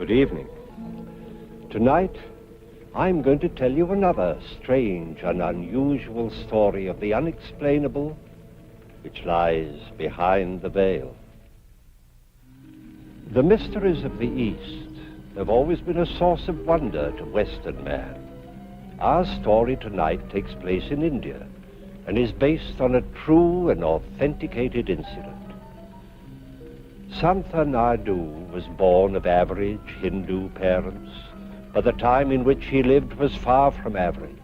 Good evening. Tonight, I'm going to tell you another strange and unusual story of the unexplainable which lies behind the veil. The mysteries of the East have always been a source of wonder to Western man. Our story tonight takes place in India and is based on a true and authenticated incident. Santha Naidu was born of average Hindu parents, but the time in which he lived was far from average.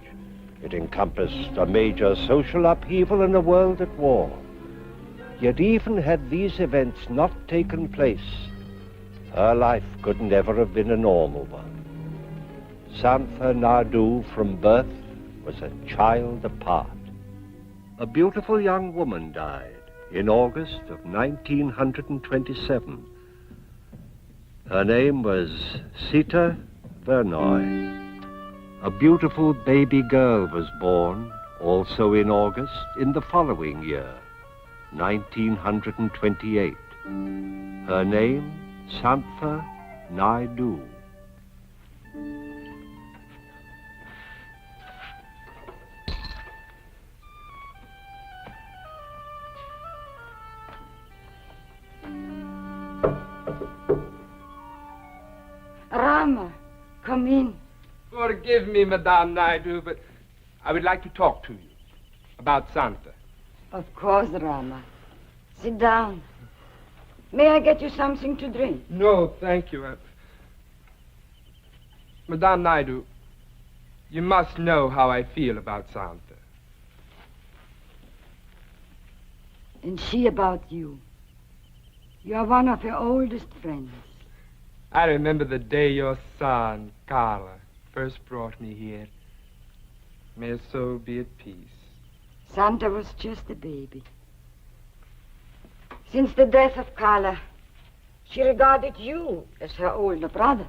It encompassed a major social upheaval and a world at war. Yet even had these events not taken place, her life could never have been a normal one. Santha Naidu from birth was a child apart. A beautiful young woman died in August of 1927. Her name was Sita VERNOY. A beautiful baby girl was born, also in August, in the following year, 1928. Her name, Santha Naidu. Rama, come in. Forgive me, Madame Naidu, but I would like to talk to you about Santa. Of course, Rama. Sit down. May I get you something to drink? No, thank you. Madame Naidu, you must know how I feel about Santa. And she about you. You are one of her oldest friends. I remember the day your son, Carla, first brought me here. May his soul be at peace. Santa was just a baby. Since the death of Carla, she regarded you as her older brother.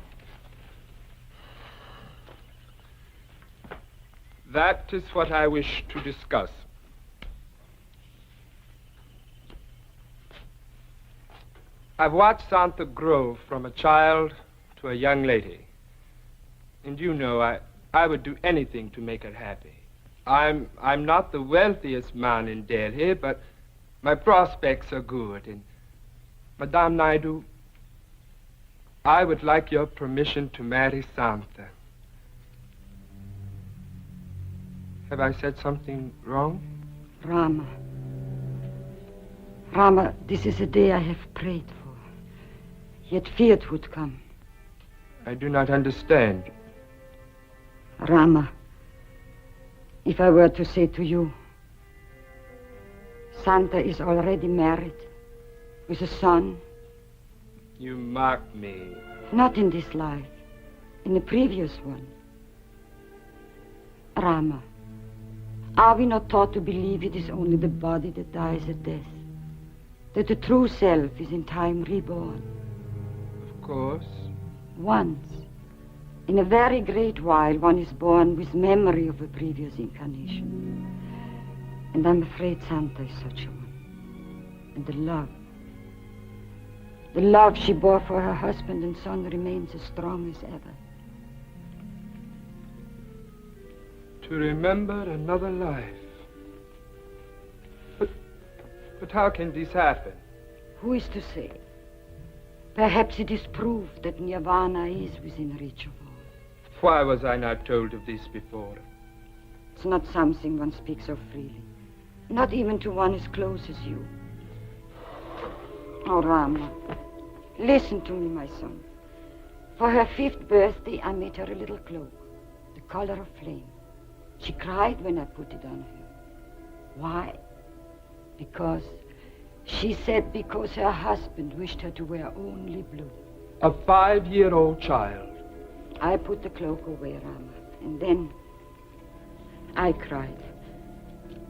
That is what I wish to discuss. I've watched Santa grow from a child to a young lady. And you know, I would do anything to make her happy. I'm not the wealthiest man in Delhi, but my prospects are good. And Madame Naidu, I would like your permission to marry Santa. Have I said something wrong? Rama. Rama, this is a day I have prayed for. Yet feared would come. I do not understand. Rama, if I were to say to you, Santa is already married with a son. You mock me. Not in this life, in the previous one. Rama, are we not taught to believe it is only the body that dies at death? That the true self is in time reborn? Of course. Once, in a very great while, one is born with memory of a previous incarnation. And I'm afraid Santa is such a one. And the love she bore for her husband and son remains as strong as ever. To remember another life. But how can this happen? Who is to say? Perhaps it is proof that nirvana is within reach of all. Why was I not told of this before? It's not something one speaks of freely. Not even to one as close as you. Oh, Rama, listen to me, my son. For her 5th birthday, I made her a little cloak, the color of flame. She cried when I put it on her. Why? Because she said because her husband wished her to wear only blue. A 5-year-old child. I put the cloak away, Rama, and then I cried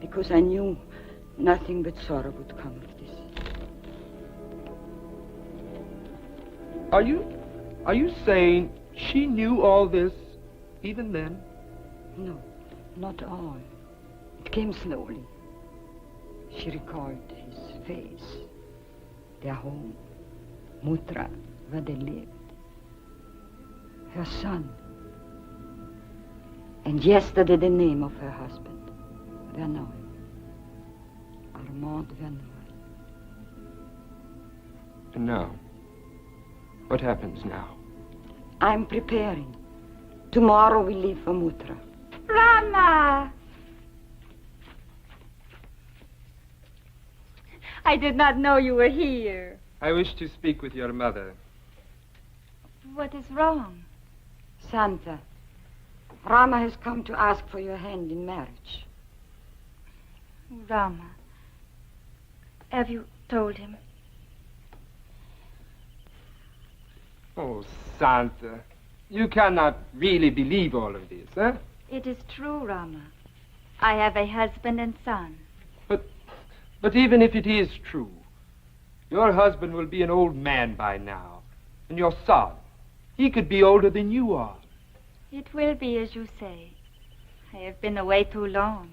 because I knew nothing but sorrow would come of this. Are you saying she knew all this even then? No, not all. It came slowly. She recalled his face, their home, Mutra, where they lived. her son. And yesterday the name of her husband, VERNOY. Armand VERNOY. And now, what happens now? I'm preparing. Tomorrow we leave for Mutra. Rama! I did not know you were here. I wish to speak with your mother. What is wrong? Santa, Rama has come to ask for your hand in marriage. Rama, have you told him? Oh, Santa, you cannot really believe all of this, eh? It is true, Rama. I have a husband and son. But even if it is true, your husband will be an old man by now. And your son, he could be older than you are. It will be as you say. I have been away too long.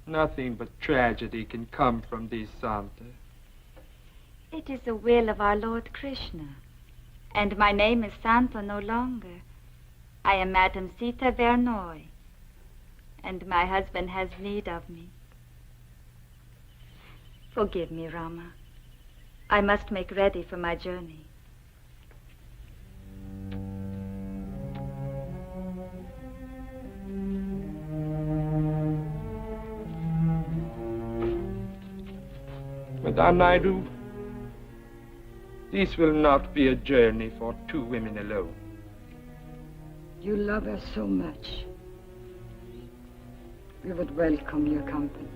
Nothing but tragedy can come from this, Santa. It is the will of our Lord Krishna. And my name is Santa no longer. I am Madame Sita VERNOY. And my husband has need of me. Forgive me, Rama. I must make ready for my journey. Madame Naidu, this will not be a journey for two women alone. You love her so much. We would welcome your company.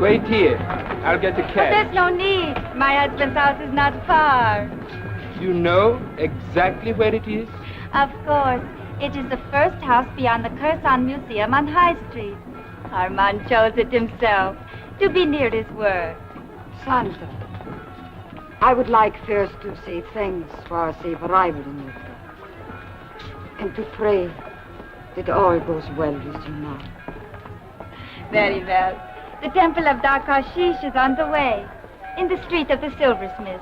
Wait here. I'll get a But cab. there's no need. My husband's house is not far. You know exactly where it is? Of course. It is the first house beyond the Curson Museum on High Street. Armand chose it himself to be near his work. Santa, I would like first to say thanks for our safe arrival in Mutra. And to pray that all goes well with you now. Very well. The temple of Dakashish is on the way, in the street of the silversmith.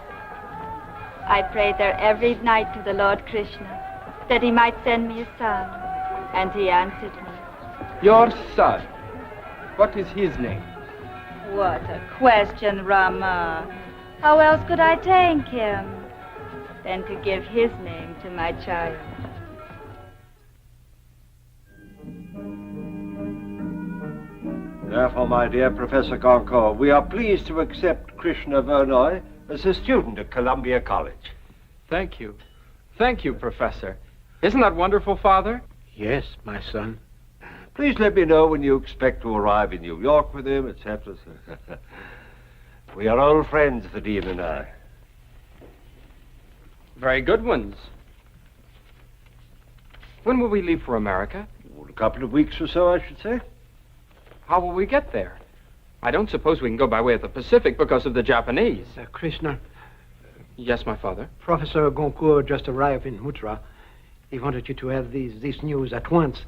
I prayed there every night to the Lord Krishna, that he might send me a son, and he answered me. Your son. What is his name? What a question, Rama. How else could I thank him than to give his name to my child? Therefore, my dear Professor Goncourt, we are pleased to accept Krishna VERNOY as a student at Columbia College. Thank you. Thank you, Professor. Isn't that wonderful, Father? Yes, my son. Please let me know when you expect to arrive in New York with him, etc. We are old friends, the Dean and I. Very good ones. When will we leave for America? A couple of weeks or so, I should say. How will we get there? I don't suppose we can go by way of the Pacific because of the Japanese. Krishna, Yes, my father. Professor Goncourt just arrived in Mutra. He wanted you to have this news at once.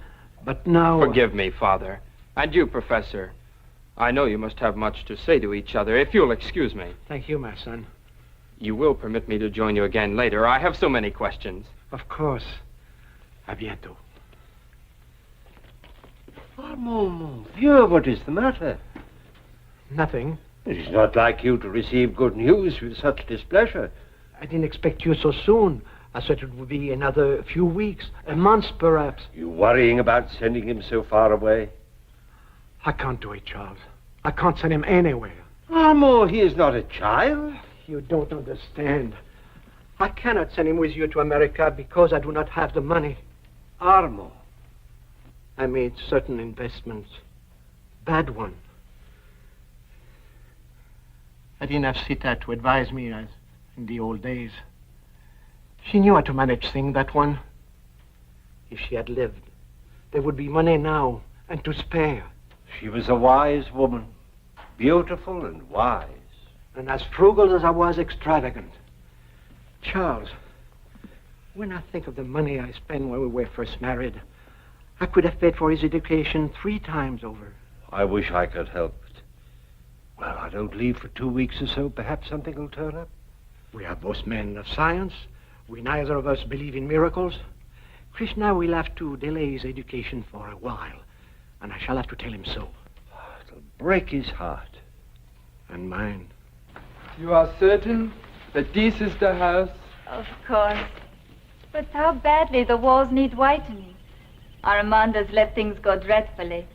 But now... Forgive me, Father. And you, Professor. I know you must have much to say to each other, if you'll excuse me. Thank you, my son. You will permit me to join you again later. I have so many questions. Of course. À bientôt. Mon vieux, what is the matter? Nothing. It is not like you to receive good news with such displeasure. I didn't expect you so soon. I thought it would be another few weeks, a month perhaps. You worrying about sending him so far away? I can't do it, Charles. I can't send him anywhere. Armand, he is not a child. You don't understand. I cannot send him with you to America because I do not have the money. Armand. I made certain investments. Bad one. I didn't have Sita to advise me as in the old days. She knew how to manage things, that one. If she had lived, there would be money now and to spare. She was a wise woman, beautiful and wise. And as frugal as I was extravagant. Charles, when I think of the money I spent when we were first married, I could have paid for his education 3 times over. I wish I could help it. Well, I don't leave for 2 weeks or so. Perhaps something will turn up. We are both men of science. We neither of us believe in miracles. Krishna will have to delay his education for a while, and I shall have to tell him so. It'll break his heart. And mine. You are certain that this is the house? Of course. But how badly the walls need whitening. Armand has let things go dreadfully.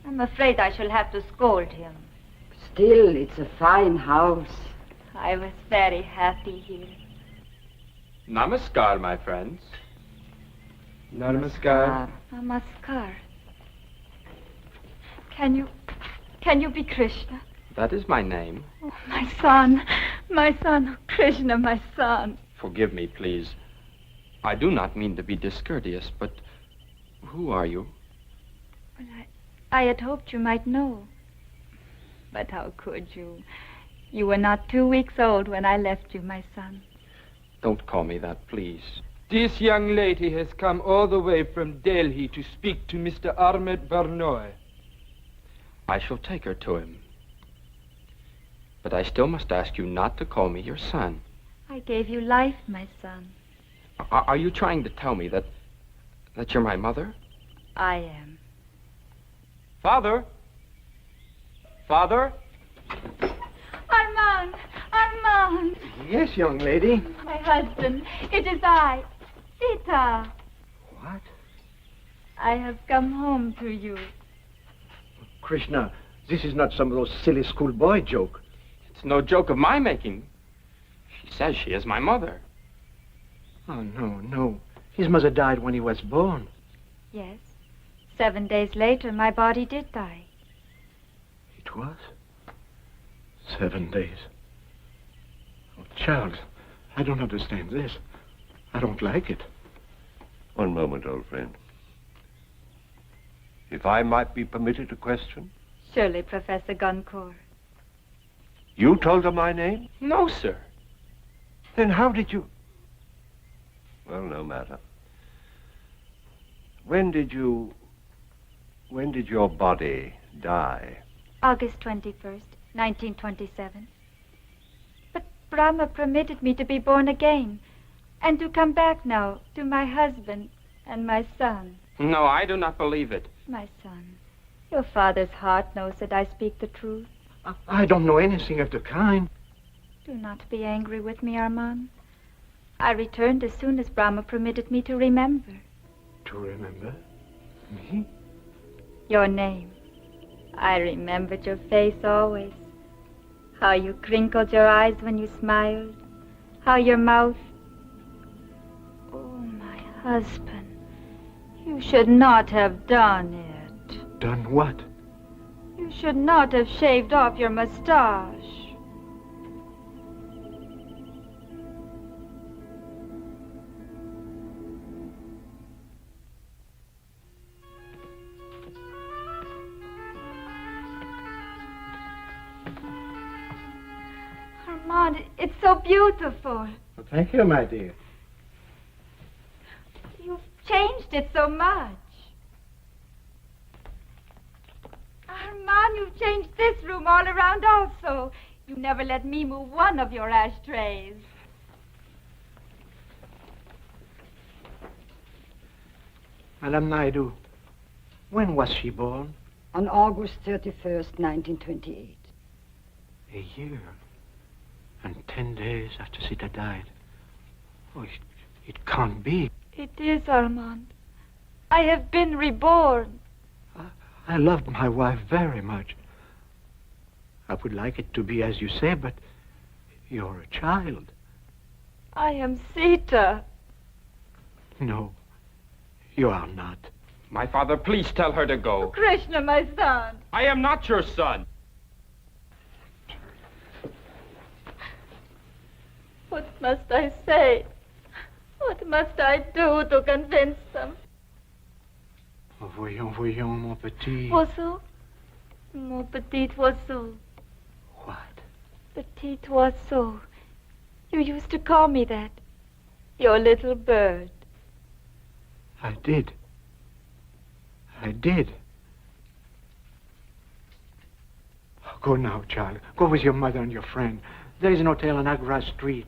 I'm afraid I shall have to scold him. Still, it's a fine house. I was very happy here. Namaskar, my friends. Namaskar. Namaskar. Can you be Krishna? That is my name. Oh, my son, Krishna, my son. Forgive me, please. I do not mean to be discourteous, but who are you? Well, I had hoped you might know. But how could you? You were not 2 weeks old when I left you, my son. Don't call me that, please. This young lady has come all the way from Delhi to speak to Mr. Ahmed VERNOY. I shall take her to him. But I still must ask you not to call me your son. I gave you life, my son. Are you trying to tell me that you're my mother? I am. Father? Father? Armand! Yes, young lady. My husband, it is I, Sita. What? I have come home to you. Krishna, this is not some of those silly schoolboy joke. It's no joke of my making. She says she is my mother. Oh, no. His mother died when he was born. Yes. 7 days later, my body did die. It was? 7 days. Oh, Charles, I don't understand this. I don't like it. One moment, old friend. If I might be permitted a question? Surely, Professor Goncourt. You told her my name? No, sir. Then how did you... Well, no matter. When did your body die? August 21st, 1927. But Brahma permitted me to be born again and to come back now to my husband and my son. No, I do not believe it. My son, your father's heart knows that I speak the truth. I don't know anything of the kind. Do not be angry with me, Armand. I returned as soon as Brahma permitted me to remember. To remember? Me? Your name. I remembered your face always. How you crinkled your eyes when you smiled. How your mouth... Oh, my husband. You should not have done it. Done what? You should not have shaved off your mustache. Armand, it's so beautiful. Well, thank you, my dear. You've changed it so much. Armand, you've changed this room all around also. You never let me move one of your ashtrays. Madame Naidu, when was she born? On August 31st, 1928. A year. And 10 days after Sita died. Oh, it can't be. It is, Armand. I have been reborn. I loved my wife very much. I would like it to be as you say, but you're a child. I am Sita. No, you are not. My father, please tell her to go. Krishna, my son. I am not your son. What must I say? What must I do to convince them? Voyons, mon petit. Oiseau? Mon petit oiseau. What? Petit oiseau. You used to call me that. Your little bird. I did. I did. Go now, child. Go with your mother and your friend. There is an hotel on Agra Street.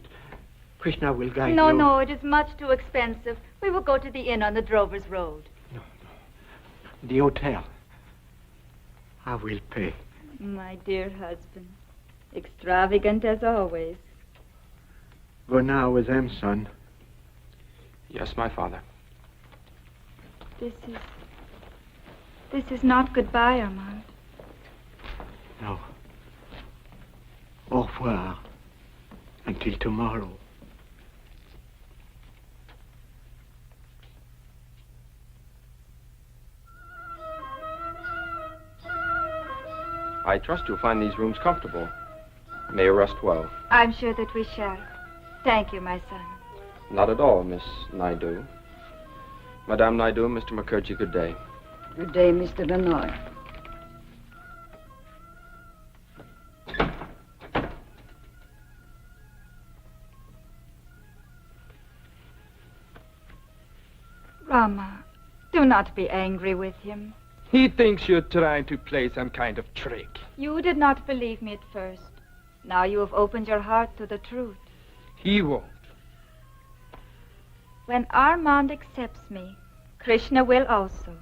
Krishna will guide you. No, it is much too expensive. We will go to the inn on the Drover's Road. No. The hotel. I will pay. My dear husband, extravagant as always. Go now with them, son. Yes, my father. This is not goodbye, Armand. No. Au revoir. Until tomorrow. I trust you'll find these rooms comfortable. May you rest well. I'm sure that we shall. Thank you, my son. Not at all, Miss Naidu. Madame Naidu, Mr. Mukherjee, good day. Good day, Mr. VERNOY. Rama, do not be angry with him. He thinks you're trying to play some kind of trick. You did not believe me at first. Now you have opened your heart to the truth. He won't. When Armand accepts me, Krishna will also.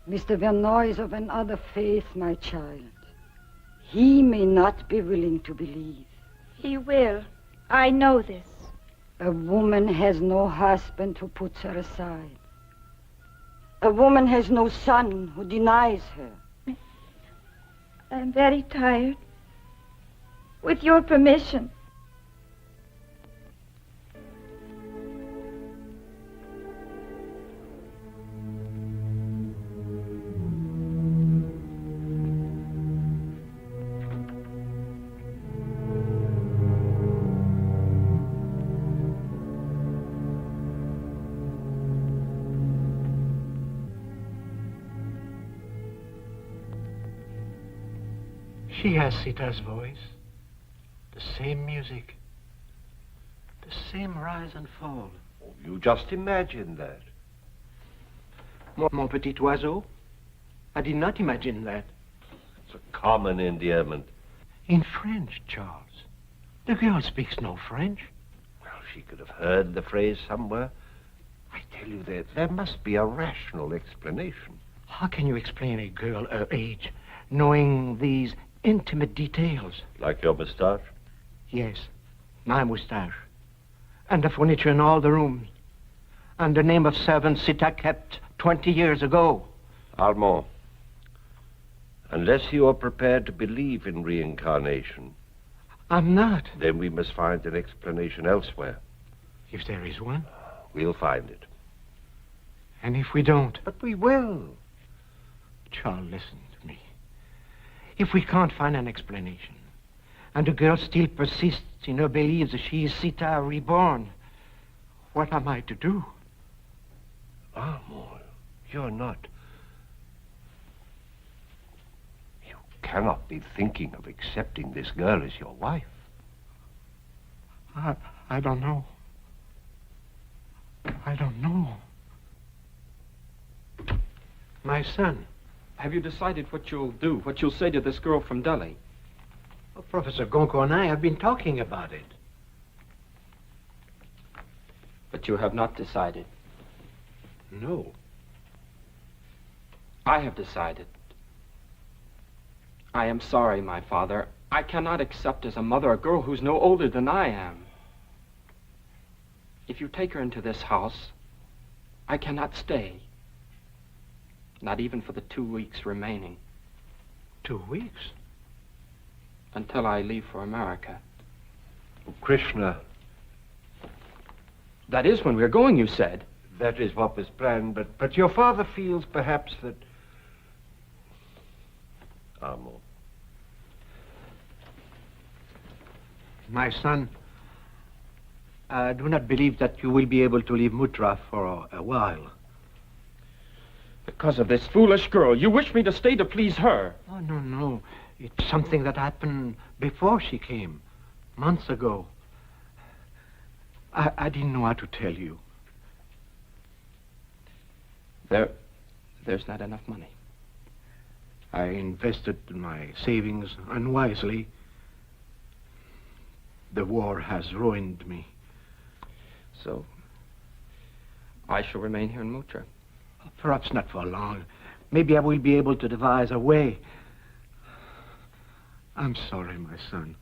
Mr. VERNOY is of another faith, my child. He may not be willing to believe. He will. I know this. A woman has no husband who puts her aside. A woman has no son who denies her. I'm very tired. With your permission. She has Sita's voice, the same music, the same rise and fall. Oh, you just imagine that. Mon petit oiseau? I did not imagine that. It's a common endearment. In French, Charles. The girl speaks no French. Well, she could have heard the phrase somewhere. I tell you, there must be a rational explanation. How can you explain a girl her age, knowing these intimate details? Like your moustache? Yes, my moustache. And the furniture in all the rooms. And the name of servant Sita kept 20 years ago. Armand, unless you are prepared to believe in reincarnation, I'm not. then we must find an explanation elsewhere. If there is one. We'll find it. And if we don't. But we will. Charles, listen to me. If we can't find an explanation, and the girl still persists in her belief that she is Sita reborn, what am I to do? Armand, you're not. You cannot be thinking of accepting this girl as your wife. I don't know. I don't know. My son. Have you decided what you'll do, what you'll say to this girl from Delhi? Well, Professor Gonko and I have been talking about it. But you have not decided. No. I have decided. I am sorry, my father. I cannot accept as a mother a girl who's no older than I am. If you take her into this house, I cannot stay. Not even for the 2 weeks remaining. 2 weeks? Until I leave for America. Oh, Krishna. That is when we're going, you said. That is what was planned, but your father feels perhaps that... Armand. My son, I do not believe that you will be able to leave Mutra for a while. Because of this foolish girl. You wish me to stay to please her. Oh, no. It's something that happened before she came, months ago. I didn't know how to tell you. There's not enough money. I invested my savings unwisely. The war has ruined me. So, I shall remain here in Muttra. Perhaps not for long. Maybe I will be able to devise a way. I'm sorry, my son.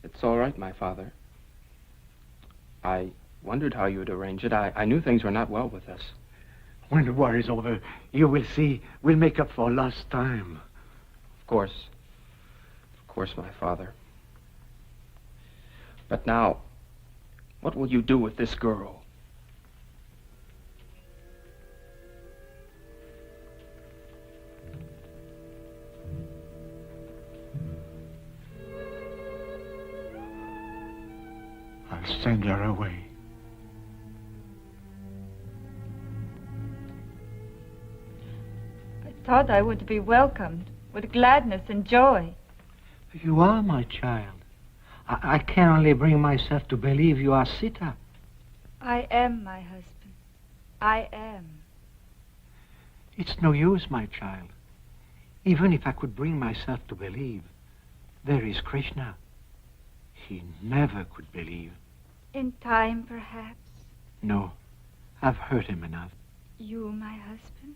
It's all right, my father. I wondered how you'd arrange it. I knew things were not well with us. When the war is over, you will see, we'll make up for lost time. Of course, my father. But now, what will you do with this girl? I'll send her away. I thought I would be welcomed with gladness and joy. You are my child. I can only bring myself to believe you are Sita. I am my husband. I am. It's no use, my child. Even if I could bring myself to believe, there is Krishna. He never could believe. In time, perhaps. No, I've hurt him enough. You, my husband?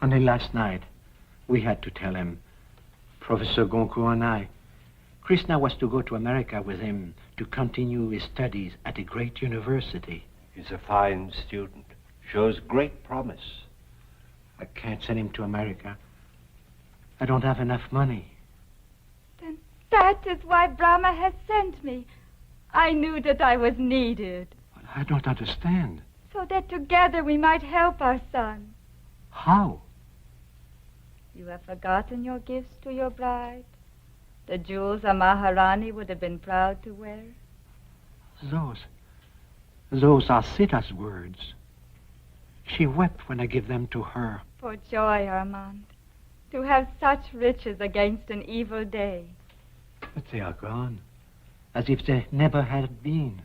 Only last night, we had to tell him, Professor Goncourt and I, Krishna was to go to America with him to continue his studies at a great university. He's a fine student, shows great promise. I can't send him to America. I don't have enough money. Then that is why Brahma has sent me. I knew that I was needed. I don't understand. So that together we might help our son. How? You have forgotten your gifts to your bride? The jewels a Maharani would have been proud to wear? Those are Sita's words. She wept when I gave them to her. For joy, Armand, to have such riches against an evil day. But they are gone, as if they never had been.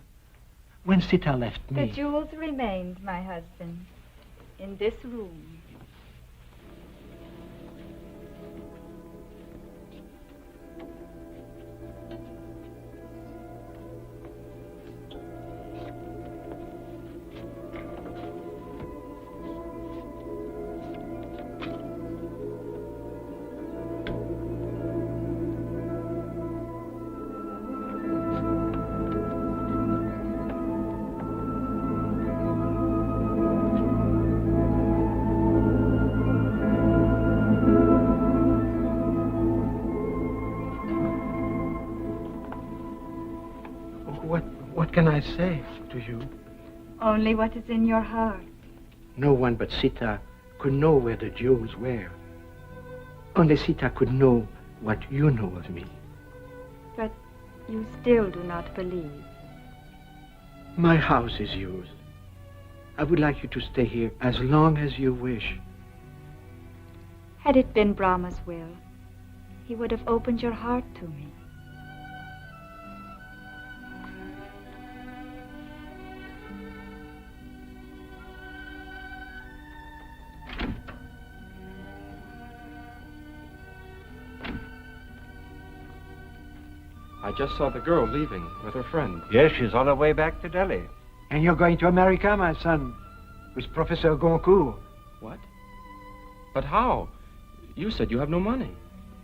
When Sita left me... The jewels remained, my husband, in this room. What can I say to you? Only what is in your heart. No one but Sita could know where the jewels were. Only Sita could know what you know of me. But you still do not believe. My house is yours. I would like you to stay here as long as you wish. Had it been Brahma's will, he would have opened your heart to me. I just saw the girl leaving with her friend. Yes, she's on her way back to Delhi. And you're going to America, my son, with Professor Goncourt. What? But how? You said you have no money.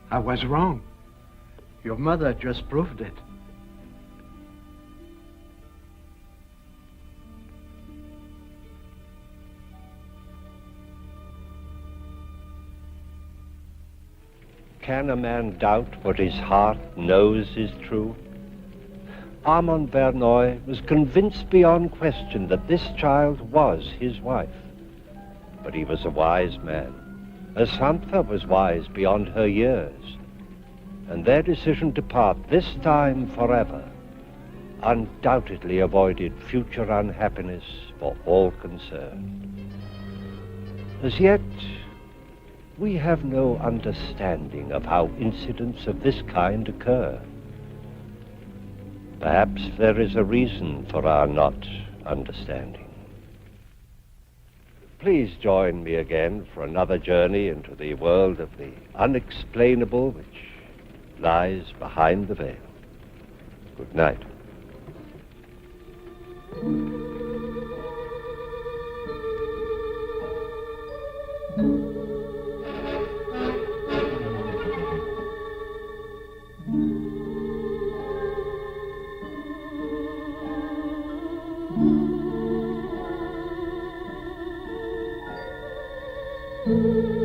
I was wrong. Your mother just proved it. Can a man doubt what his heart knows is true? Armand VERNOY was convinced beyond question that this child was his wife. But he was a wise man, as Santha was wise beyond her years. And their decision to part, this time forever, undoubtedly avoided future unhappiness for all concerned. As yet, we have no understanding of how incidents of this kind occur. Perhaps there is a reason for our not understanding. Please join me again for another journey into the world of the unexplainable which lies behind the veil. Good night. Thank you.